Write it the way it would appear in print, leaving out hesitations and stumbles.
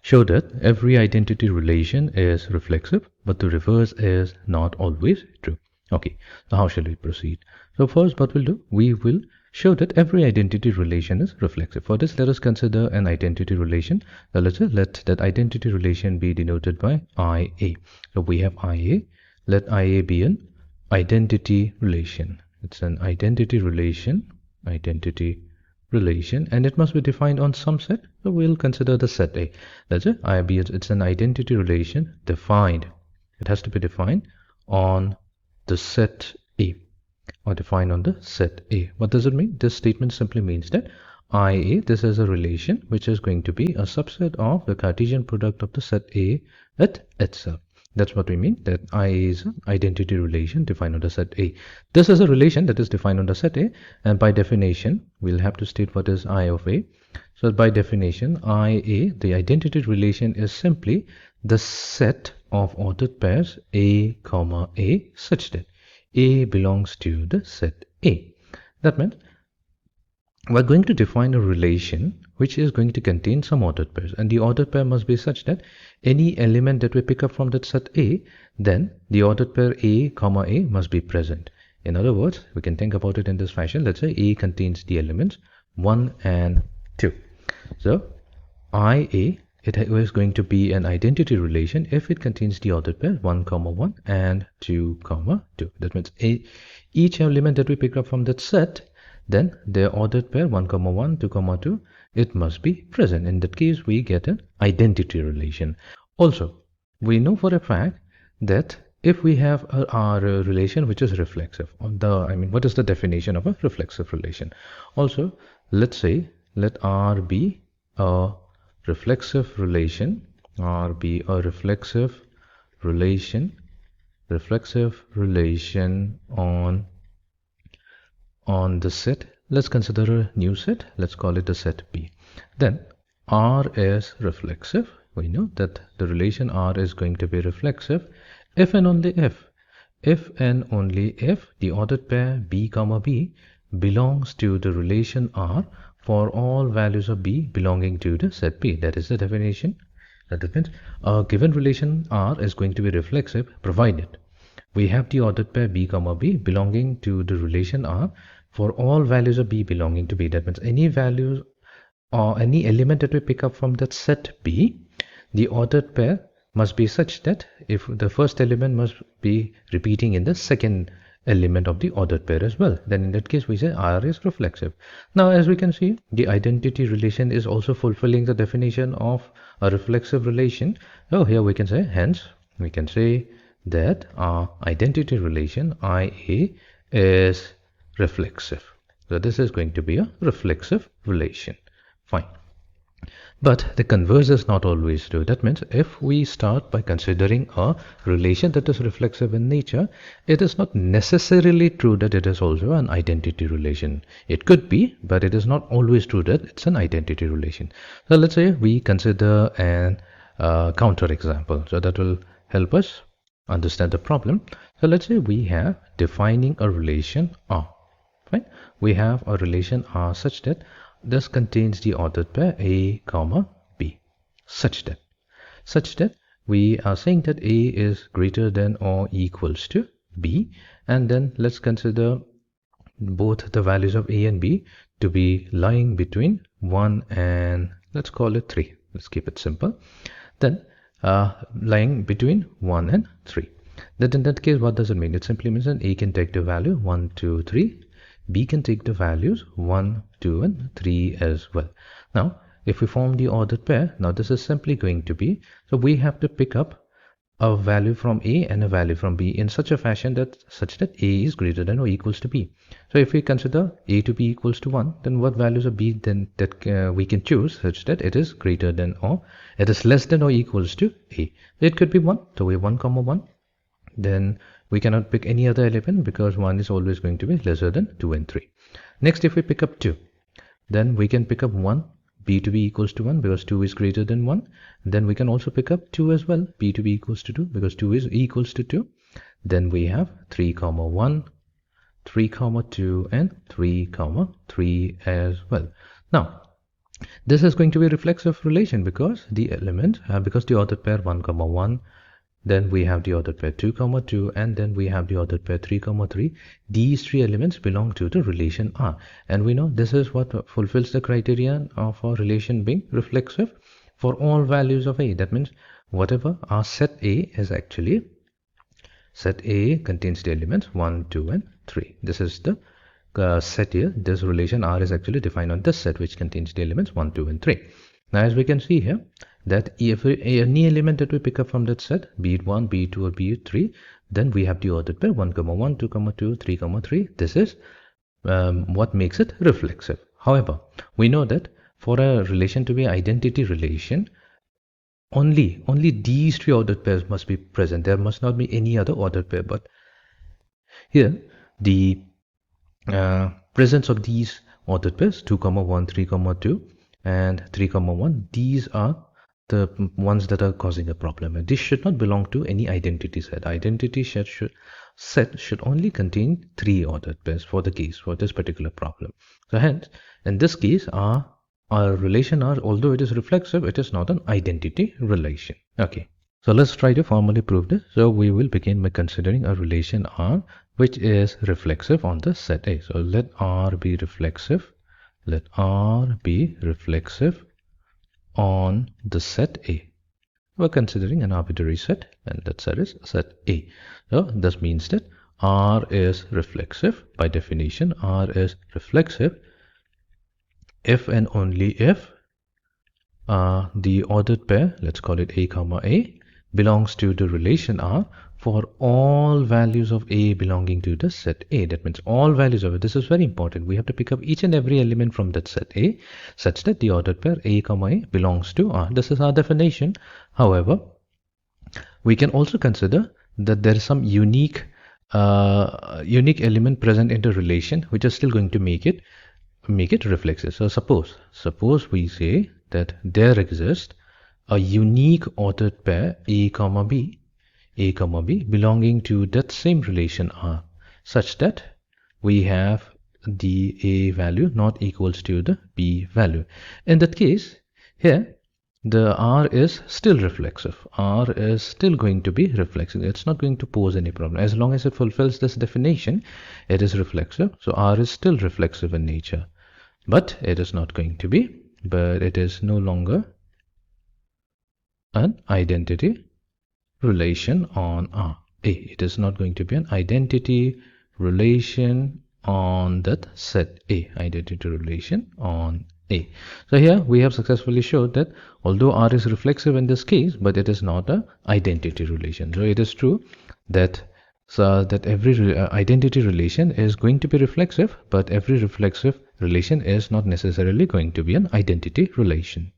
show that every identity relation is reflexive, but the reverse is not always true. Okay, so how shall we proceed? So first what we'll do, we will show that every identity relation is reflexive. For this, let us consider an identity relation. Now let that identity relation be denoted by IA. So we have IA. Let IA be an identity relation. It's an identity relation, and it must be defined on some set. So we'll consider the set A. That's it. IB, it's an identity relation defined. It has to be defined on the set A, or defined on the set A. What does it mean? This statement simply means that IA, this is a relation which is going to be a subset of the Cartesian product of the set A at itself. That's what we mean, that IA is an identity relation defined on the set A. This is a relation that is defined on the set A, and by definition, we'll have to state what is I of A. So by definition, IA, the identity relation, is simply the set of ordered pairs A, A such that A belongs to the set A. That means we're going to define a relation which is going to contain some ordered pairs, and the ordered pair must be such that any element that we pick up from that set A, then the ordered pair A, A must be present. In other words, we can think about it in this fashion. Let's say A contains the elements 1 and 2. So IA, it is going to be an identity relation if it contains the ordered pair 1, 1 and 2, 2. That means each element that we pick up from that set, then their ordered pair 1, 1, 2, 2, it must be present. In that case, we get an identity relation. Also, we know for a fact that if we have our relation which is reflexive, what is the definition of a reflexive relation? Also, let's say let R be a reflexive relation, on the set. Let's consider a new set. Let's call it the set B. Then R is reflexive. We know that the relation R is going to be reflexive if and only if the ordered pair B, B belongs to the relation R for all values of B belonging to the set B. That is the definition. That means a given relation R is going to be reflexive provided we have the ordered pair B, B belonging to the relation R for all values of B belonging to B. That means any values or any element that we pick up from that set B, the ordered pair must be such that if the first element must be repeating in the second element of the ordered pair as well, then in that case we say R is reflexive. Now, as we can see, the identity relation is also fulfilling the definition of a reflexive relation. So here we can say, hence we can say that our identity relation IA is reflexive. So this is going to be a reflexive relation. Fine. But the converse is not always true. That means if we start by considering a relation that is reflexive in nature, it is not necessarily true that it is also an identity relation. It could be, but it is not always true that it's an identity relation. So let's say we consider an counter example. So that will help us understand the problem. So let's say we have defining a relation R. Fine. We have a relation R such that this contains the ordered pair A, B, such that we are saying that A is greater than or equals to B, and then let's consider both the values of A and B to be lying between 1 and let's call it 3. Let's keep it simple. Then lying between 1 and 3. Then in that case, what does it mean? It simply means that A can take the value 1, 2, 3. B can take the values 1, 2 and 3 as well. Now, if we form the ordered pair, now this is simply going to be, so we have to pick up a value from A and a value from B in such a fashion that A is greater than or equals to B. So if we consider A to be equals to 1, then what values of B then that we can choose such that it is greater than or it is less than or equals to A. It could be 1, so we have 1, 1. Then we cannot pick any other element because 1 is always going to be lesser than 2 and 3. Next, if we pick up 2, then we can pick up 1, B to be equals to 1 because 2 is greater than 1. Then we can also pick up 2 as well, B to be equals to 2 because 2 is equals to 2. Then we have 3, 1, 3, 2 and 3, 3 as well. Now, This is going to be reflexive relation because the element, because the ordered pair 1, 1, then we have the ordered pair 2, 2, and then we have the ordered pair 3, 3. These three elements belong to the relation R. And we know this is what fulfills the criterion of our relation being reflexive for all values of A. That means whatever our set A is actually, set A contains the elements 1, 2, and 3. This is the set here. This relation R is actually defined on this set which contains the elements 1, 2, and 3. Now as we can see here, that if any element that we pick up from that set, be it 1, be it 2, or be it 3, then we have the ordered pair 1, 1, 2, 2, 3, 3. This is what makes it reflexive. However, we know that for a relation to be identity relation, only these three ordered pairs must be present. There must not be any other ordered pair. But here, the presence of these ordered pairs 2, 1, 3, 2, and 3, 1, these are the ones that are causing a problem, and this should not belong to any identity set. Identity set should only contain 3 ordered pairs for this particular problem. So hence, in this case, our relation R, although it is reflexive, it is not an identity relation. Okay, so let's try to formally prove this. So we will begin by considering a relation R which is reflexive on the set A. So let R be reflexive. Let R be reflexive on the set A. We're considering an arbitrary set, and that set is set A. So this means that R is reflexive. By definition, R is reflexive if and only if the ordered pair, let's call it A, A, belongs to the relation R for all values of A belonging to the set A. That means all values of it. This is very important. We have to pick up each and every element from that set A such that the ordered pair A, A belongs to R. This is our definition. However, we can also consider that there is some unique element present in the relation which is still going to make it reflexive. So suppose we say that there exists a unique ordered pair A, B belonging to that same relation R such that we have the A value not equals to the B value. In that case, here the R is still reflexive. R is still going to be reflexive. It's not going to pose any problem. As long as it fulfills this definition, it is reflexive. So R is still reflexive in nature. But it is not going to be, but it is no longer an identity relation on R. It is not going to be an identity relation on that set A. Identity relation on A. So here we have successfully showed that although R is reflexive in this case, but it is not an identity relation. So it is true that every identity relation is going to be reflexive, but every reflexive relation is not necessarily going to be an identity relation.